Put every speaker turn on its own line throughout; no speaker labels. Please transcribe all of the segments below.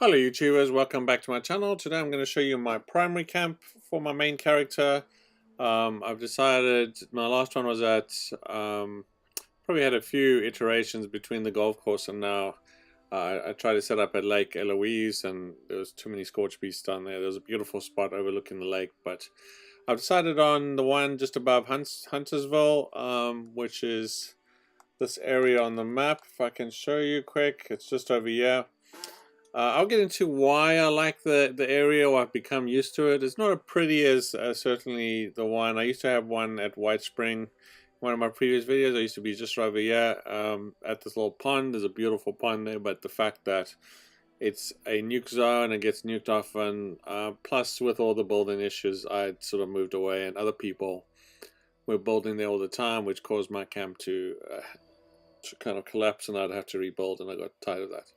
Hello YouTubers, welcome back to my channel. Today I'm going to show you my primary camp for my main character. I've decided, my last one was at, probably had a few iterations between the golf course and now. I tried to set up at Lake Eloise and there was too many scorch beasts down there. There was a beautiful spot overlooking the lake, but I've decided on the one just above Huntersville, which is this area on the map. If I can show you quick, it's just over here. I'll get into why I like the area, or I've become used to it. It's not as pretty as certainly the one. I used to have one at White Spring. One of my previous videos, I used to be just over here at this little pond. There's a beautiful pond there, but the fact that it's a nuke zone and gets nuked often, plus with all the building issues, I sort of moved away, and other people were building there all the time, which caused my camp to kind of collapse, and I'd have to rebuild, and I got tired of that.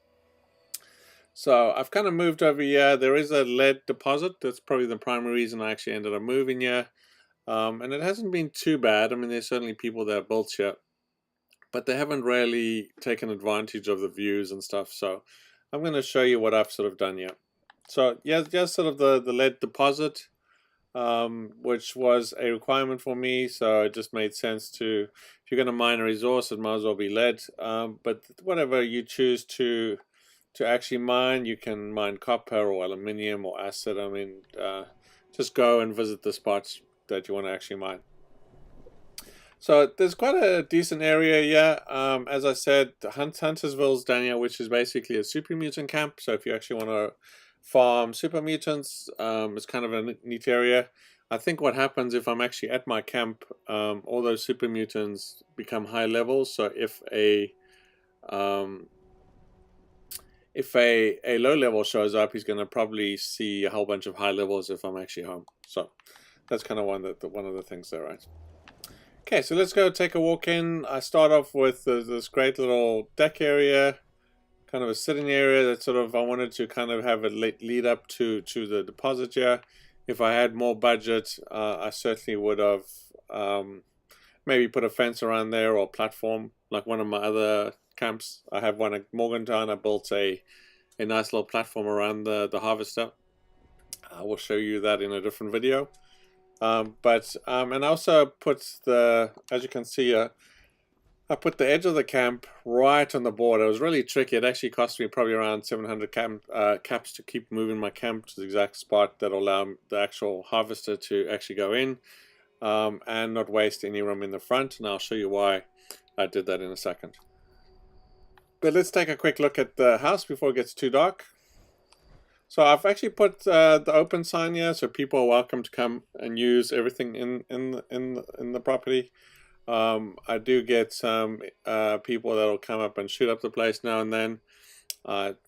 So I've kind of moved over here. There is a lead deposit. That's probably the primary reason I actually ended up moving here. And it hasn't been too bad. I mean, there's certainly people that have built here, but they haven't really taken advantage of the views and stuff. So I'm going to show you what I've sort of done here. So yeah, just sort of the lead deposit, which was a requirement for me. So it just made sense to, if you're going to mine a resource, it might as well be lead. But whatever you choose to actually mine, you can mine copper or aluminium or acid. I mean, just go and visit the spots that you want to actually mine. So there's quite a decent area here. As I said, Huntersville's down here, which is basically a super mutant camp. So if you actually want to farm super mutants, it's kind of a neat area. I think what happens if I'm actually at my camp, all those super mutants become high levels. So if a low level shows up, he's going to probably see a whole bunch of high levels if I'm actually home. So that's kind of one of the things there, right? Okay, so let's go take a walk in. I start off with this great little deck area, kind of a sitting area that sort of I wanted to kind of have it lead up to the deposit here. If I had more budget, I certainly would have maybe put a fence around there or a platform like one of my other camps. I have one at Morgantown. I built a nice little platform around the harvester. I will show you that in a different video. And I also put as you can see, I put the edge of the camp right on the border. It was really tricky. It actually cost me probably around 700 caps to keep moving my camp to the exact spot that will allow the actual harvester to actually go in and not waste any room in the front. And I'll show you why I did that in a second. But let's take a quick look at the house before it gets too dark. So I've actually put the open sign here, so people are welcome to come and use everything in the property. I do get some people that'll come up and shoot up the place now and then.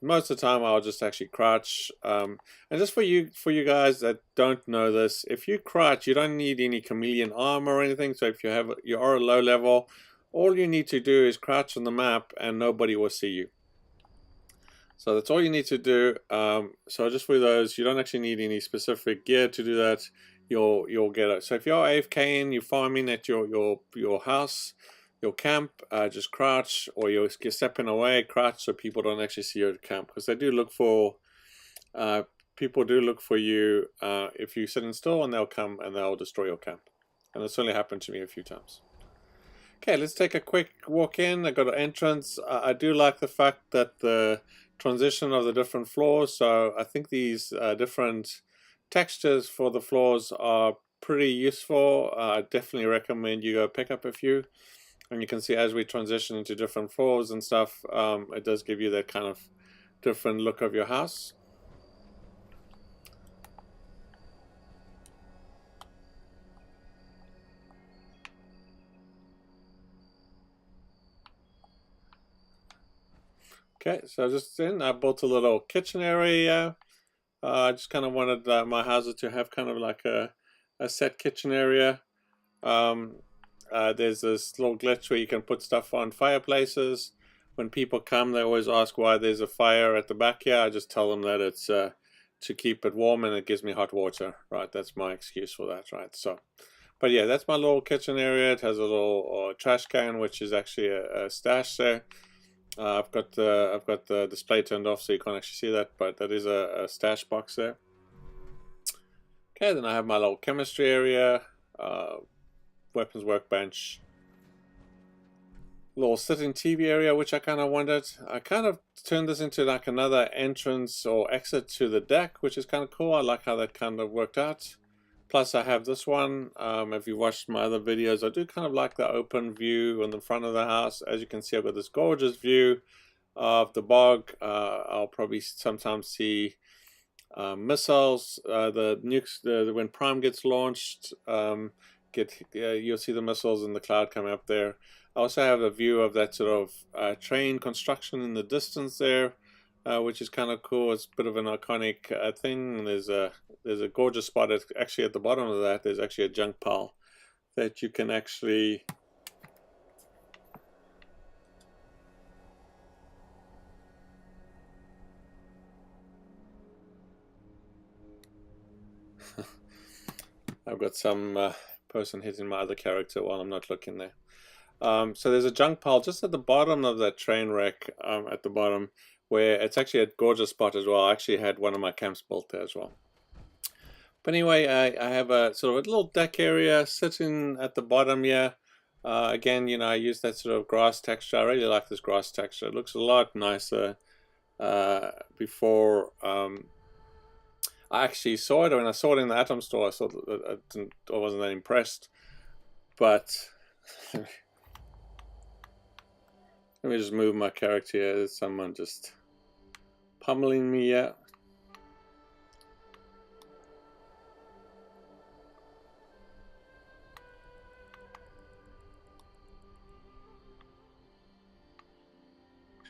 Most of the time, I'll just actually crouch. And just for you guys that don't know this, if you crouch, you don't need any chameleon armor or anything. So if you are a low level, all you need to do is crouch on the map and nobody will see you. So that's all you need to do. So just for those, you don't actually need any specific gear to do that. You'll get it. So if you're AFKing, you're farming at your house, your camp, just crouch, or you're stepping away, crouch so people don't actually see your camp, because they do look for people do look for you if you sit still, and they'll come and they'll destroy your camp. And it's only happened to me a few times. Okay, let's take a quick walk in. I got an entrance. I do like the fact that the transition of the different floors. So I think these different textures for the floors are pretty useful. I definitely recommend you go pick up a few. And you can see as we transition into different floors and stuff, it does give you that kind of different look of your house. Okay, so just I built a little kitchen area. I just kind of wanted my houses to have kind of like a set kitchen area. There's this little glitch where you can put stuff on fireplaces. When people come, they always ask why there's a fire at the back here. I just tell them that it's to keep it warm and it gives me hot water. Right, that's my excuse for that. Right, so. But yeah, that's my little kitchen area. It has a little trash can, which is actually a stash there. I've got the display turned off, so you can't actually see that, but that is a stash box there. Okay, then I have my little chemistry area, weapons workbench, little sitting TV area, which I kind of wanted. I kind of turned this into like another entrance or exit to the deck, which is kind of cool. I like how that kind of worked out. Plus I have this one. If you watched my other videos, I do kind of like the open view on the front of the house. As you can see, I've got this gorgeous view of the bog. I'll probably sometimes see missiles, the nukes, when Prime gets launched, you'll see the missiles in the cloud coming up there. I also have a view of that sort of train construction in the distance there, which is kind of cool. It's a bit of an iconic thing. There's a gorgeous spot actually at the bottom of that. There's actually a junk pile that you can actually I've got some person hitting my other character while I'm not looking there. So there's a junk pile just at the bottom of that train wreck, at the bottom, where it's actually a gorgeous spot as well. I actually had one of my camps built there as well. But anyway, I have a sort of a little deck area sitting at the bottom here. Again, you know, I use that sort of grass texture. I really like this grass texture. It looks a lot nicer before I actually saw it. When I saw it in the Atom store, I thought I wasn't that impressed. But let me just move my character here. There's someone just pummeling me here.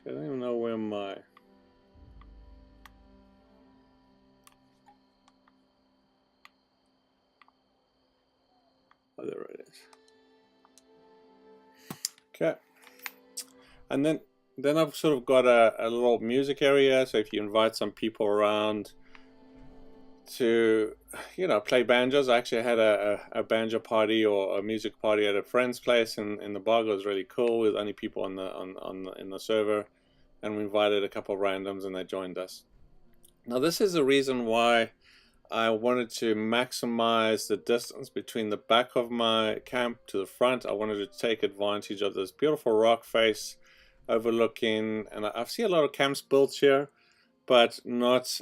I don't even know where my... Oh, there it is. Okay. And then I've sort of got a little music area, so if you invite some people around to, you know, play banjos. I actually had a banjo party or a music party at a friend's place in the bog. It was really cool with only people in the server, and we invited a couple of randoms and they joined us. Now this is the reason why I wanted to maximize the distance between the back of my camp to the front. I wanted to take advantage of this beautiful rock face overlooking, and I see a lot of camps built here, but not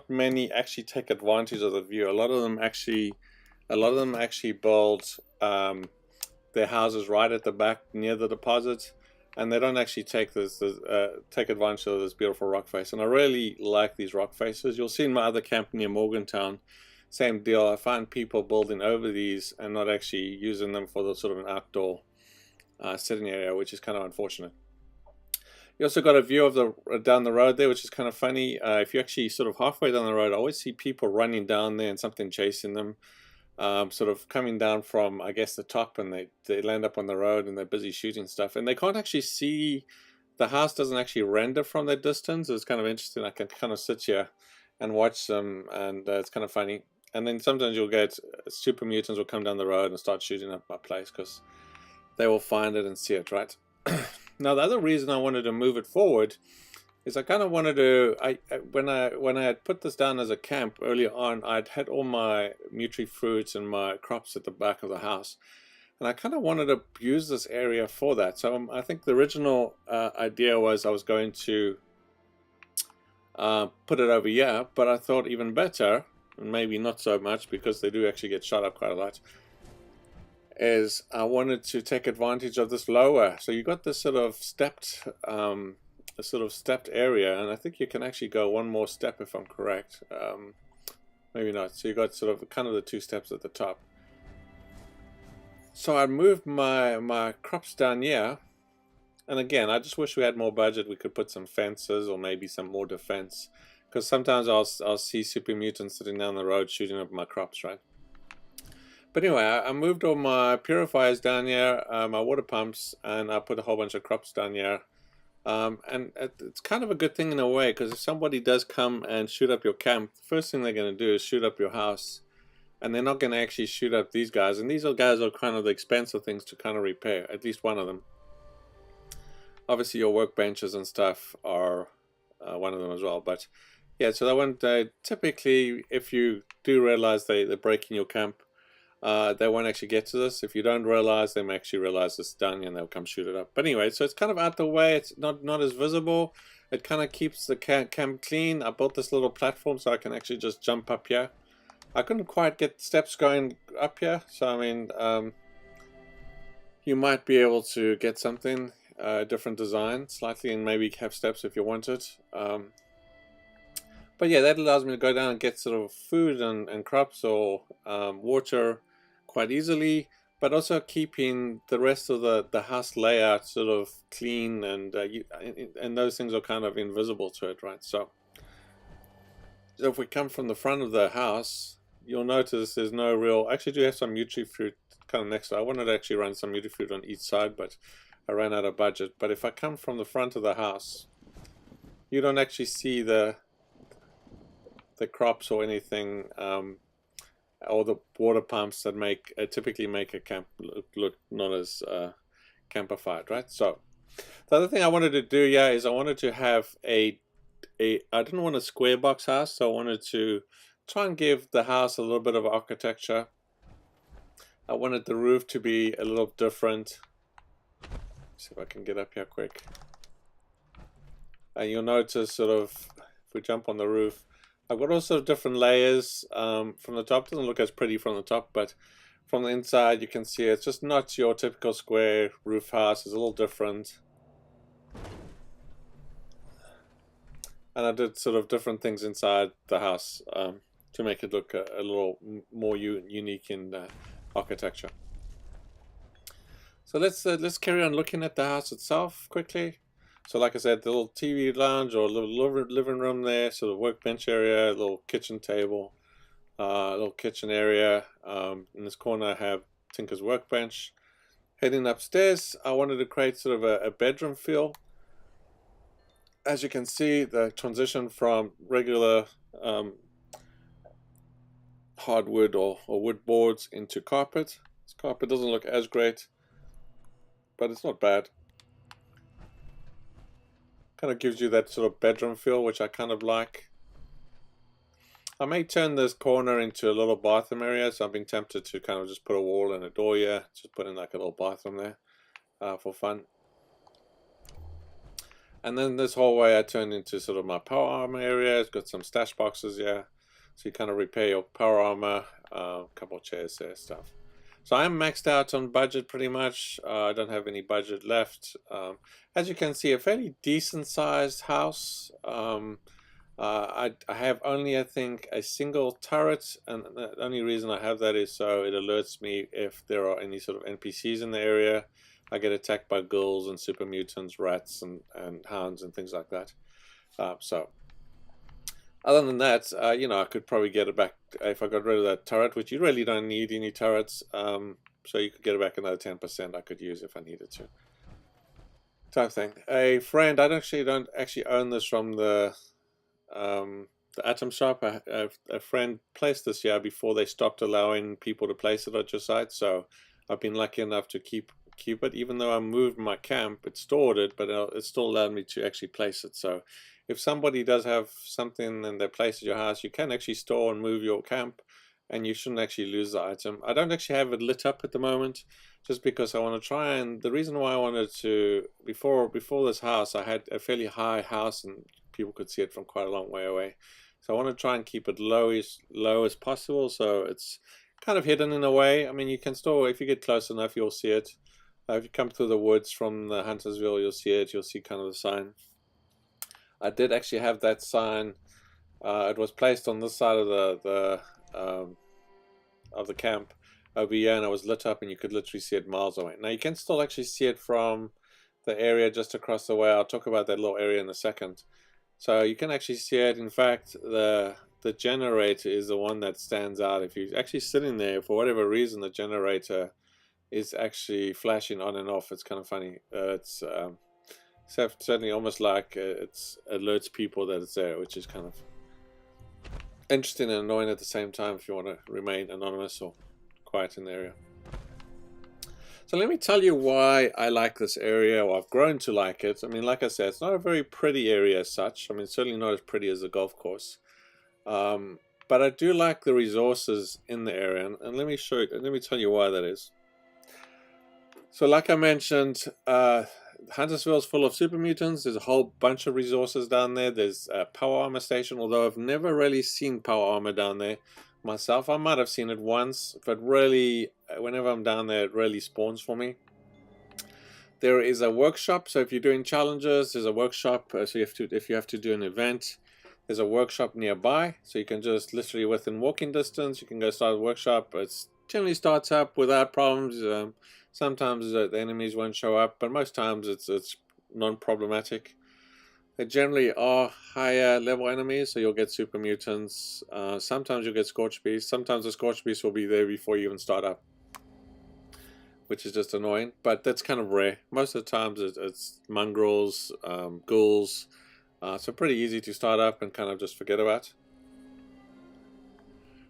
many actually take advantage of the view. A lot of them actually build their houses right at the back near the deposit, and they don't actually take advantage of this beautiful rock face. And I really like these rock faces. You'll see in my other camp near Morgantown, same deal. I find people building over these and not actually using them for the sort of an outdoor sitting area, which is kind of unfortunate. You also got a view of the down the road there, which is kind of funny. If you're actually sort of halfway down the road, I always see people running down there and something chasing them, sort of coming down from, I guess, the top, and they land up on the road and they're busy shooting stuff. And they can't actually see, the house doesn't actually render from that distance. It's kind of interesting. I can kind of sit here and watch them, and it's kind of funny. And then sometimes you'll get super mutants will come down the road and start shooting up my place because they will find it and see it, right? Now the other reason I wanted to move it forward is I kind of wanted to, when I had put this down as a camp earlier on, I'd had all my Nutri fruits and my crops at the back of the house, and I kind of wanted to use this area for that. So I think the original idea was I was going to put it over here, but I thought even better, and maybe not so much because they do actually get shot up quite a lot, is I wanted to take advantage of this lower. So you got this sort of stepped area, and I think you can actually go one more step if I'm correct. Maybe not. So you got sort of kind of the two steps at the top. So I moved my crops down here, and again, I just wish we had more budget. We could put some fences or maybe some more defense, because sometimes I'll see super mutants sitting down the road shooting up my crops, right? But anyway, I moved all my purifiers down here, my water pumps, and I put a whole bunch of crops down here. And it's kind of a good thing in a way, because if somebody does come and shoot up your camp, the first thing they're going to do is shoot up your house, and they're not going to actually shoot up these guys. And these guys are kind of the expensive things to kind of repair, at least one of them. Obviously your workbenches and stuff are one of them as well. But yeah, so that one, typically if you do realize they're breaking your camp, they won't actually get to this. If you don't realize, they may actually realize it's done and they'll come shoot it up. But anyway, so it's kind of out the way. It's not as visible. It kind of keeps the camp clean. I built this little platform so I can actually just jump up here. I couldn't quite get steps going up here, so I mean, you might be able to get something different design slightly, and maybe have steps if you want it. But yeah, that allows me to go down and get sort of food and crops or water quite easily, but also keeping the rest of the house layout sort of clean, and those things are kind of invisible to it, right? So if we come from the front of the house, you'll notice there's no real, actually I do have some nutri fruit kind of next to it. I wanted to actually run some nutri fruit on each side, but I ran out of budget. But if I come from the front of the house, you don't actually see the crops or anything, or the water pumps that typically make a camp look not as campified, right? So the other thing I wanted to do, yeah, is I wanted to have I didn't want a square box house, so I wanted to try and give the house a little bit of architecture. I wanted the roof to be a little different. Let's see if I can get up here quick. And you'll notice sort of, if we jump on the roof, I've got all sort of different layers from the top. It doesn't look as pretty from the top, but from the inside you can see it's just not your typical square roof house. It's a little different. And I did sort of different things inside the house to make it look a little more unique in architecture. So let's carry on looking at the house itself quickly. So like I said, the little TV lounge or little living room there, sort of workbench area, a little kitchen table, a little kitchen area. In this corner I have Tinker's workbench. Heading upstairs, I wanted to create sort of a bedroom feel. As you can see, the transition from regular hardwood or wood boards into carpet. This carpet doesn't look as great, but it's not bad. Kind of gives you that sort of bedroom feel, which I kind of like. I may turn this corner into a little bathroom area, so I've been tempted to kind of just put a wall and a door here, just put in like a little bathroom there for fun. And then this hallway I turned into sort of my power armor area. It's got some stash boxes here, so you kind of repair your power armor, a couple of chairs there, stuff. So I'm maxed out on budget pretty much. I don't have any budget left. As you can see, a fairly decent sized house. I have only, I think, a single turret, and the only reason I have that is so it alerts me if there are any sort of NPCs in the area. I get attacked by ghouls and super mutants, rats and hounds and things like that. So other than that, you know, I could probably get it back if I got rid of that turret, which you really don't need any turrets. So you could get it back another 10% I could use if I needed to. Type thing. A friend, I don't actually own this from the Atom Shop. A friend placed this here before they stopped allowing people to place it at your site. So I've been lucky enough to keep it. Even though I moved my camp, it stored it, but it still allowed me to actually place it. So if somebody does have something and they place at your house, you can actually store and move your camp, and you shouldn't actually lose the item. I don't actually have it lit up at the moment, just because I want to try, and the reason why I wanted to, before this house, I had a fairly high house and people could see it from quite a long way away. So I want to try and keep it low as possible, so it's kind of hidden in a way. I mean, you can still, if you get close enough, you'll see it. If you come through the woods from the Huntersville, you'll see it. You'll see kind of the sign. I did actually have that sign. It was placed on this side of the camp over here, and it was lit up, and you could literally see it miles away. Now you can still actually see it from the area just across the way. I'll talk about that little area in a second. So you can actually see it. In fact, the generator is the one that stands out. If you're actually sitting there, for whatever reason, the generator is actually flashing on and off. It's kind of funny. It's certainly almost like it alerts people that it's there, which is kind of interesting and annoying at the same time if you want to remain anonymous or quiet in the area. So let me tell you why I like this area, or I've grown to like it. I mean, like I said, it's not a very pretty area as such. I mean, certainly not as pretty as the golf course. But I do like the resources in the area, and let me show you, let me tell you why that is. So like I mentioned, Huntersville is full of super mutants. There's a whole bunch of resources down there. There's a power armor station, although I've never really seen power armor down there myself. I might have seen it once, but really, whenever I'm down there, it really spawns for me. There is a workshop, so if you're doing challenges, there's a workshop. So if you have to do an event, there's a workshop nearby, so you can just literally within walking distance, you can go start a workshop. It generally starts up without problems. Sometimes the enemies won't show up, but most times it's non-problematic. They generally are higher level enemies, so you'll get super mutants. Sometimes you'll get scorch beasts. Sometimes the scorch beasts will be there before you even start up, which is just annoying, but that's kind of rare. Most of the times it's mongrels, ghouls, so pretty easy to start up and kind of just forget about.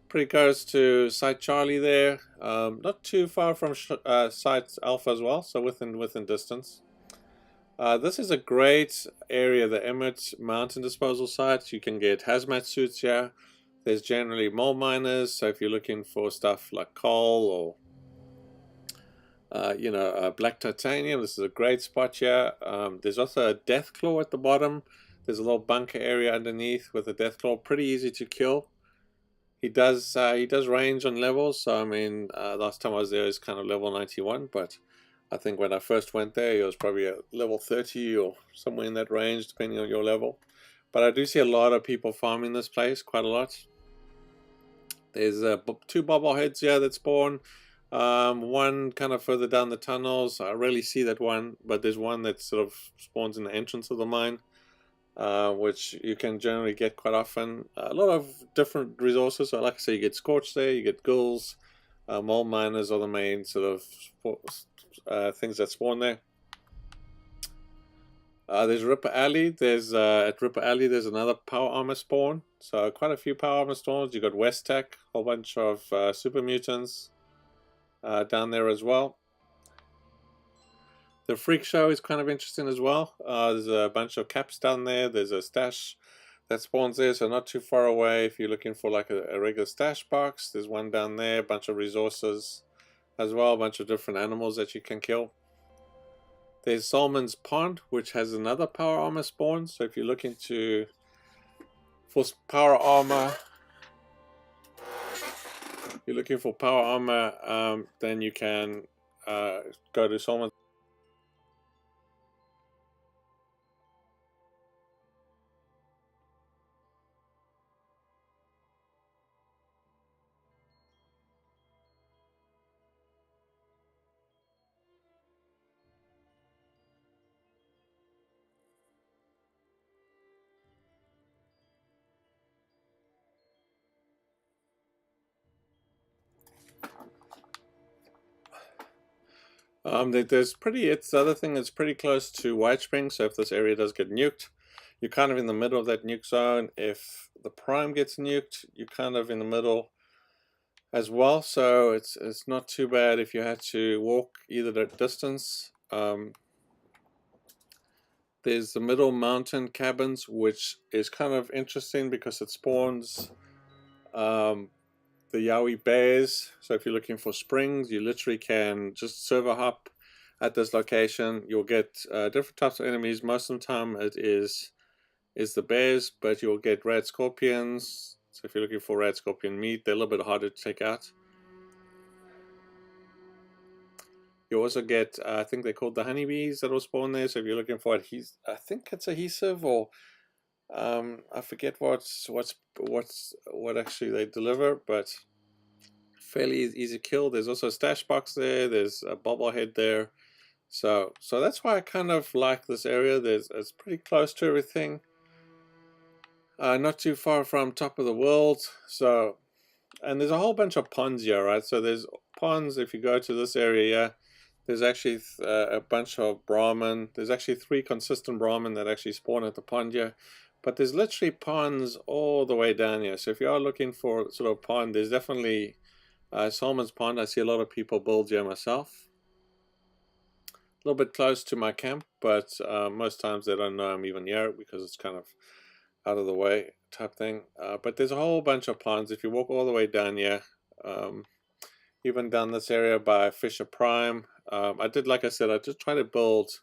Pretty close to Site Charlie there, not too far from Site Alpha as well, so within distance. This is a great area, the Emmett Mountain Disposal Site. You can get hazmat suits here. There's generally mole miners, so if you're looking for stuff like coal or black titanium, this is a great spot here. There's also a death claw at the bottom. There's a little bunker area underneath with a death claw. Pretty easy to kill. He does range on levels. So I mean, last time I was there, is kind of level 91, but I think when I first went there, it was probably at level 30 or somewhere in that range, depending on your level. But I do see a lot of people farming this place, quite a lot. There's two bobbleheads here that spawn. One kind of further down the tunnels. I rarely see that one, but there's one that sort of spawns in the entrance of the mine, which you can generally get quite often. A lot of different resources. So like I say, you get scorch there, you get ghouls, mole miners are the main sort of things that spawn there. There's Ripper Alley. At Ripper Alley there's another power armor spawn. So quite a few power armor spawns. You got West Tech, a whole bunch of super mutants down there as well. The Freak Show is kind of interesting as well. There's a bunch of caps down there. There's a stash that spawns there, so not too far away. If you're looking for like a regular stash box, there's one down there. A bunch of resources as well, a bunch of different animals that you can kill. There's Solomons Pond, which has another power armor spawn. So if you're looking for power armor, then you can go to Solomons. It's the other thing that's pretty close to White Springs, so if this area does get nuked, you're kind of in the middle of that nuke zone. If the Prime gets nuked, you're kind of in the middle as well, so it's not too bad if you had to walk either that distance. There's the Middle Mountain Cabins, which is kind of interesting because it spawns the Yowie Bears. So if you're looking for springs, you literally can just server hop at this location. You'll get different types of enemies. Most of the time it is the bears, but you'll get red scorpions. So if you're looking for red scorpion meat, they're a little bit harder to take out. You also get, I think they're called the honeybees that will spawn there. So if you're looking for I think it's adhesive, or I forget what actually they deliver, but fairly easy kill. There's also a stash box there. There's a bobblehead there. So that's why I kind of like this area. It's pretty close to everything. Not too far from top of the world. So, and there's a whole bunch of ponds here, right? So there's ponds. If you go to this area, there's actually a bunch of Brahmin. There's actually 3 consistent Brahmin that actually spawn at the pond here. But there's literally ponds all the way down here. So if you are looking for sort of pond, there's definitely Solomon's Pond. I see a lot of people build here myself. little bit close to my camp, but most times they don't know I'm even here because it's kind of out of the way type thing. But there's a whole bunch of ponds. If you walk all the way down here, even down this area by Fisher Prime, I did, like I said, I just try to build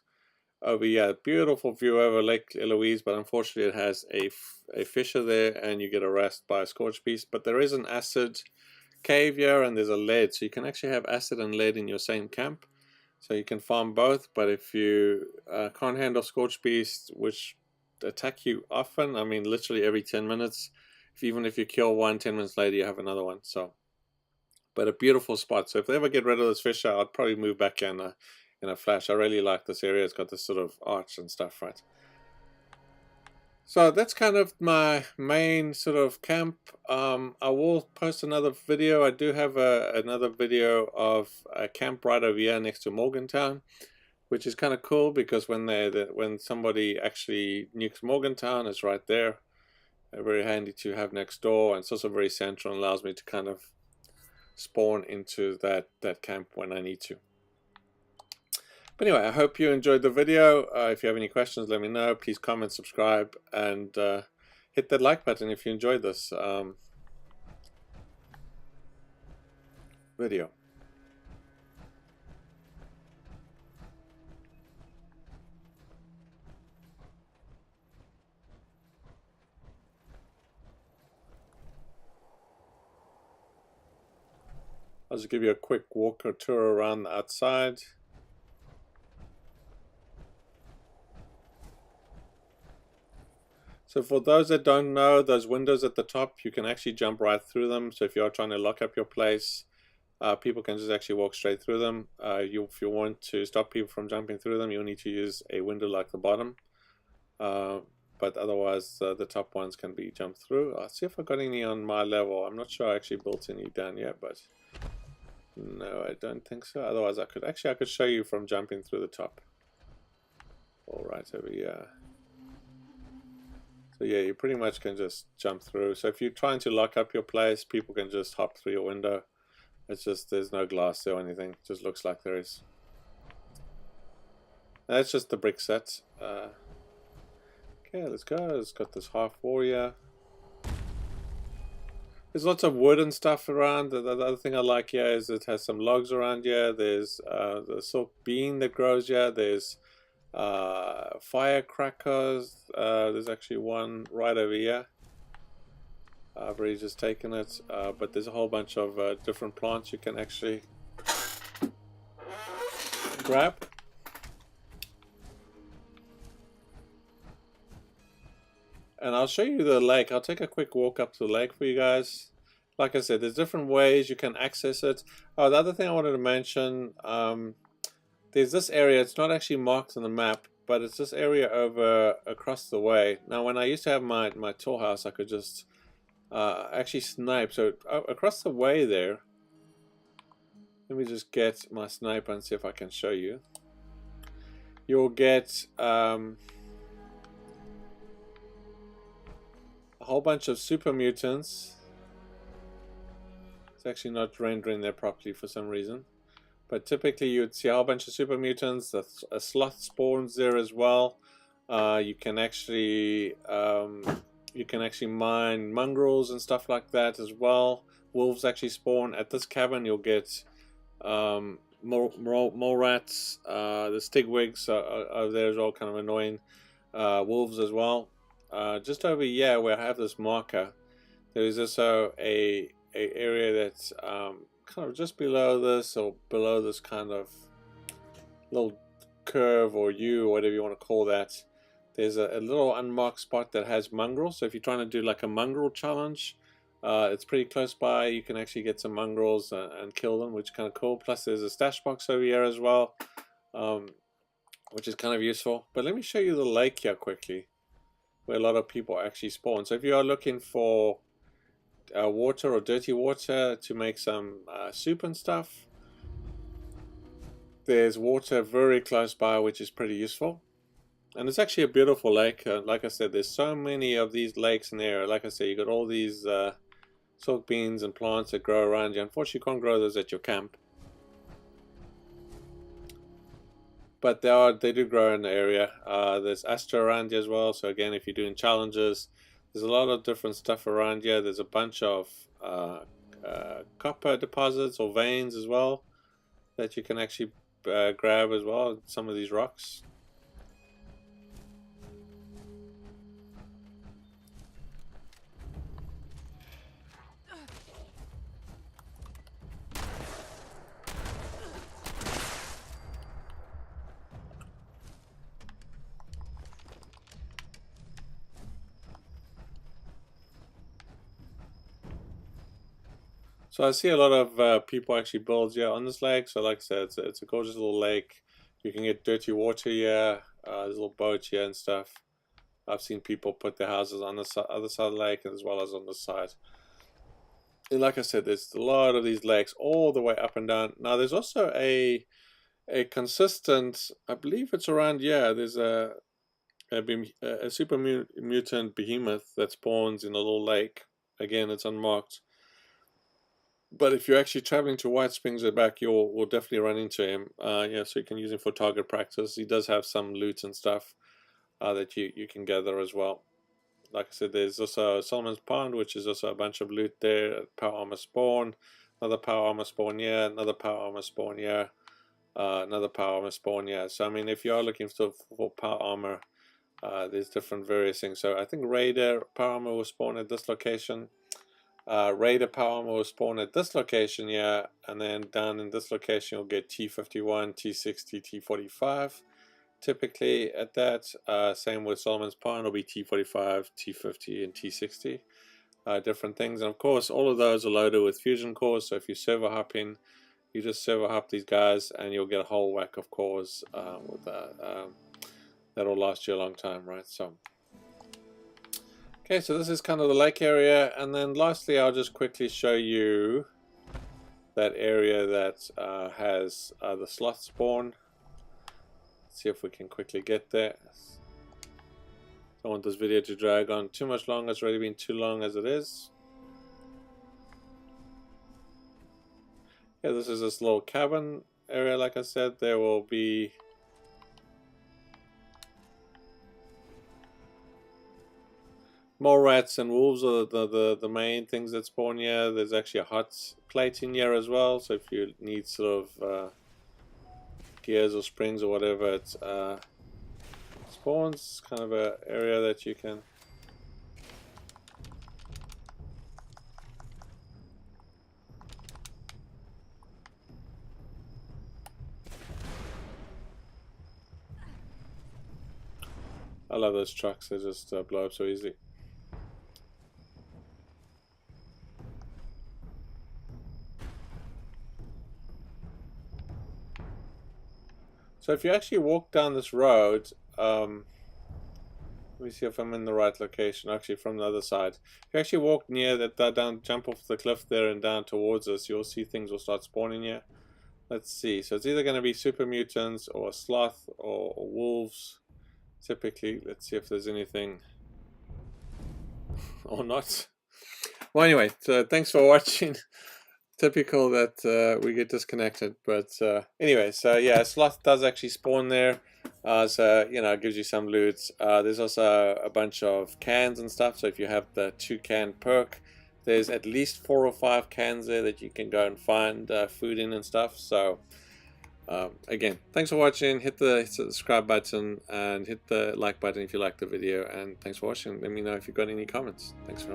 over here. Beautiful view over Lake Eloise, but unfortunately it has a fissure there and you get harassed by a scorch beast. But there is an acid cave here and there's a lead, so you can actually have acid and lead in your same camp. So you can farm both, but if you can't handle scorch beasts, which attack you often, I mean literally every 10 minutes, even if you kill one, 10 minutes later you have another one. So, but a beautiful spot. So if they ever get rid of this fissure, I'd probably move back in a flash. I really like this area. It's got this sort of arch and stuff, right? So that's kind of my main sort of camp. I will post another video. I do have another video of a camp right over here next to Morgantown, which is kind of cool because when somebody actually nukes Morgantown, it's right there. Very handy to have next door, and it's also very central and allows me to kind of spawn into that camp when I need to. But anyway, I hope you enjoyed the video. If you have any questions, let me know. Please comment, subscribe, and hit that like button if you enjoyed this video. I'll just give you a quick walk or tour around the outside. So for those that don't know, those windows at the top, you can actually jump right through them. So if you're trying to lock up your place, people can just actually walk straight through them. If you want to stop people from jumping through them, you'll need to use a window like the bottom. But otherwise, the top ones can be jumped through. I'll see if I got any on my level. I'm not sure I actually built any down yet, but no, I don't think so. Otherwise, I could show you from jumping through the top. All right, over here. So yeah, you pretty much can just jump through. So if you're trying to lock up your place, people can just hop through your window. It's just, there's no glass there or anything. It just looks like there is. That's just the brick set. Okay, let's go. It's got this half wall here. There's lots of wood and stuff around. The other thing I like here is it has some logs around here. There's the silk bean that grows here. There's firecrackers. There's actually one right over here. I've already just taken it, but there's a whole bunch of different plants you can actually grab. And I'll show you the lake. I'll take a quick walk up to the lake for you guys. Like I said, there's different ways you can access it. Oh, the other thing I wanted to mention, there's this area. It's not actually marked on the map, but it's this area over across the way. Now, when I used to have my tool house, I could just actually snipe. So across the way there, let me just get my sniper and see if I can show you. You'll get a whole bunch of super mutants. It's actually not rendering there properly for some reason. But typically you'd see a whole bunch of super mutants. A sloth spawns there as well. You can actually mine mongrels and stuff like that as well. Wolves actually spawn at this cabin. You'll get mole rats. The stigwigs are there as well, kind of annoying. Wolves as well. Just over here where I have this marker, there is also a area that's kind of just below this, or below this kind of little curve or U or whatever you want to call that. There's a little unmarked spot that has mongrels. So if you're trying to do like a mongrel challenge, it's pretty close by. You can actually get some mongrels and kill them, which is kind of cool. Plus there's a stash box over here as well, which is kind of useful. But let me show you the lake here quickly, where a lot of people actually spawn. So if you are looking for water or dirty water to make some soup and stuff, there's water very close by, which is pretty useful. And it's actually a beautiful lake. Like I said, there's so many of these lakes in there. Like I said, you got all these silk beans and plants that grow around you. Unfortunately, you can't grow those at your camp. but they do grow in the area. There's Astra around here as well. So again, if you're doing challenges, there's a lot of different stuff around here. There's a bunch of copper deposits or veins as well that you can actually grab as well. Some of these rocks. So I see a lot of people actually build here on this lake. So like I said, it's a gorgeous little lake. You can get dirty water here. There's a little boat here and stuff. I've seen people put their houses on the other side of the lake as well as on the side. And like I said, there's a lot of these lakes all the way up and down. Now there's also a consistent, I believe it's around here. There's a super mutant behemoth that spawns in a little lake. Again, it's unmarked. But if you're actually traveling to White Springs or back, you'll definitely run into him. Yeah, so you can use him for target practice. He does have some loot and stuff that you can gather as well. Like I said, there's also Solomon's Pond, which is also a bunch of loot there. Power armor spawn, another power armor spawn here, another power armor spawn here, another power armor spawn here. So I mean, if you are looking for power armor, there's different various things. So I think Raider power armor will spawn at this location. Raider power armor will spawn at this location here, and then down in this location you'll get T51, T60, T45 typically at that. Same with Solomon's Pond, will be T45, T50 and T60, different things. And of course all of those are loaded with fusion cores, so if you server hopping, you just server hop these guys and you'll get a whole whack of cores with that'll last you a long time, right? So okay, so this is kind of the lake area, and then lastly I'll just quickly show you that area that has the sloth spawn. Let's see if we can quickly get there. Don't want this video to drag on too much long. It's already been too long as it is. Yeah, this is this little cabin area. Like I said, there will be more rats and wolves are the main things that spawn here. There's actually a hot plate in here as well, so if you need sort of gears or springs or whatever, it spawns. Kind of an area that you can I love those trucks, they just blow up so easily. So if you actually walk down this road, let me see if I'm in the right location. Actually, from the other side, if you actually walk near that down, jump off the cliff there and down towards us, you'll see things will start spawning here. Let's see. So it's either going to be super mutants or sloth or wolves. Typically, let's see if there's anything or not. Well, anyway, so thanks for watching. Typical that we get disconnected, but anyway, so yeah, sloth does actually spawn there, so you know, it gives you some loot. There's also a bunch of cans and stuff, so if you have the 2-can perk, there's at least 4 or 5 cans there that you can go and find food in and stuff. So again, thanks for watching. Hit the subscribe button and hit the like button if you like the video, and thanks for watching. Let me know if you've got any comments. Thanks very much.